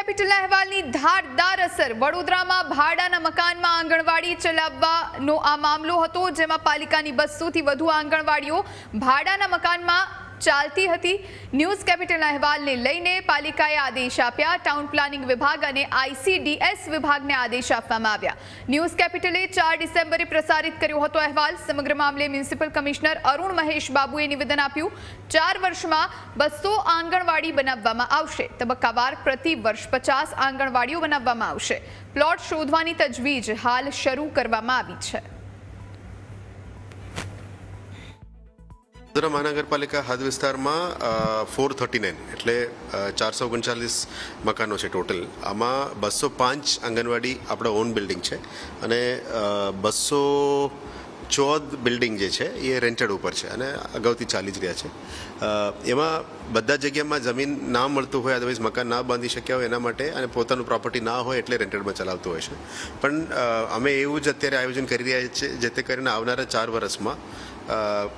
Capital અહેવાલની ધારદાર અસર વડોદરામાં ભાડાના મકાનમાં આંગણવાડી ચલાવવાનો આ મામલો હતો, જેમાં પાલિકાની 200 થી વધુ આંગણવાડીઓ ભાડાના મકાનમાં ચાલતી હતી। ન્યૂઝ કેપિટલ અહેવાલને લઈને પાલિકાએ આદેશ આપ્યા। ટાઉન પ્લાનિંગ વિભાગ અને ICDS વિભાગને આદેશ આપવામાં આવ્યા। ન્યૂઝ કેપિટલે 4 ડિસેમ્બરે પ્રસારિત કર્યો હતો અહેવાલ। સમગ્ર મામલે મ્યુનિસિપલ કમિશનર અરુણ મહેશ બાબુએ નિવેદન આપ્યું। 4 વર્ષમાં 200 આંગણવાડી બનાવવામાં આવશે। તબક્કાવાર પ્રતિ વર્ષ 50 આંગણવાડીઓ બનાવવામાં આવશે। પ્લોટ શોધવાની તજવીજ હાલ શરૂ કરવામાં આવી છે। વડોદરા મહાનગરપાલિકા હદ વિસ્તારમાં 439 એટલે 439 મકાનો છે ટોટલ। આમાં 205 આંગણવાડી આપણા ઓન બિલ્ડિંગ છે અને 214 બિલ્ડિંગ જે છે એ રેન્ટેડ ઉપર છે અને અગાઉથી ચાલી જ રહ્યા છે। એમાં બધા જગ્યામાં જમીન ના મળતું હોય, અદરવાઇઝ મકાન ના બાંધી શક્યા હોય એના માટે અને પોતાનું પ્રોપર્ટી ના હોય એટલે રેન્ટેડમાં ચલાવતું હોય છે। પણ અમે એવું જ અત્યારે આયોજન કરી રહ્યા છીએ જેથી કરીને આવનારા 4 વર્ષમાં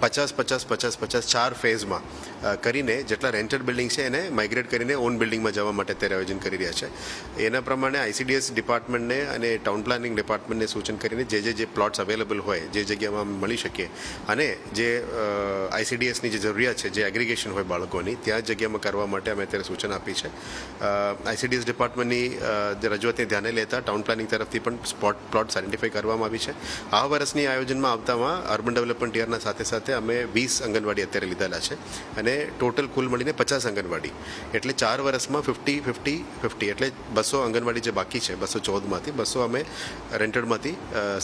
50-50-50-50 4 ફેઝમાં કરીને જેટલા રેન્ટેડ બિલ્ડિંગ છે એને માઇગ્રેટ કરીને ઓન બિલ્ડિંગમાં જવા માટે અત્યારે આયોજન કરી રહ્યા છે। એના પ્રમાણે ICDS ડિપાર્ટમેન્ટને અને ટાઉન પ્લાનિંગ ડિપાર્ટમેન્ટને સૂચન કરીને જે પ્લોટ્સ અવેલેબલ હોય, જે જગ્યામાં મળી શકે અને જે ICDSની જે જરૂરિયાત છે, જે એગ્રીગેશન હોય બાળકોની, ત્યાં જગ્યામાં કરવા માટે અમે અત્યારે સૂચન આપી છે। ICDS ડિપાર્ટમેન્ટની રજૂઆતને ધ્યાને લેતા ટાઉન પ્લાનિંગ તરફથી પણ પ્લોટ આઈડેન્ટિફાઈ કરવામાં આવી છે। આ વર્ષની આયોજનમાં આવતામાં અર્બન ડેવલપમેન્ટ યરના સાથે સાથે અમે 20 આંગણવાડી અત્યારે લીધેલા છે અને ટોટલ કુલ મળીને 50 આંગણવાડી એટલે 4 વર્ષમાં 50-50-50 એટલે 200 આંગણવાડી જે બાકી છે 214માંથી 200 અમે રેન્ટેડમાંથી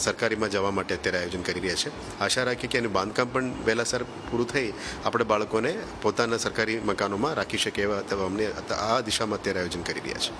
સરકારીમાં જવા માટે અત્યારે આયોજન કરી રહ્યા છે। આશા રાખીએ કે એનું બાંધકામ પણ વહેલાસર પૂરું થઈ આપણે બાળકોને પોતાના સરકારી મકાનોમાં રાખી શકીએ એવા અમને આ દિશામાં અત્યારે આયોજન કરી રહ્યા છે।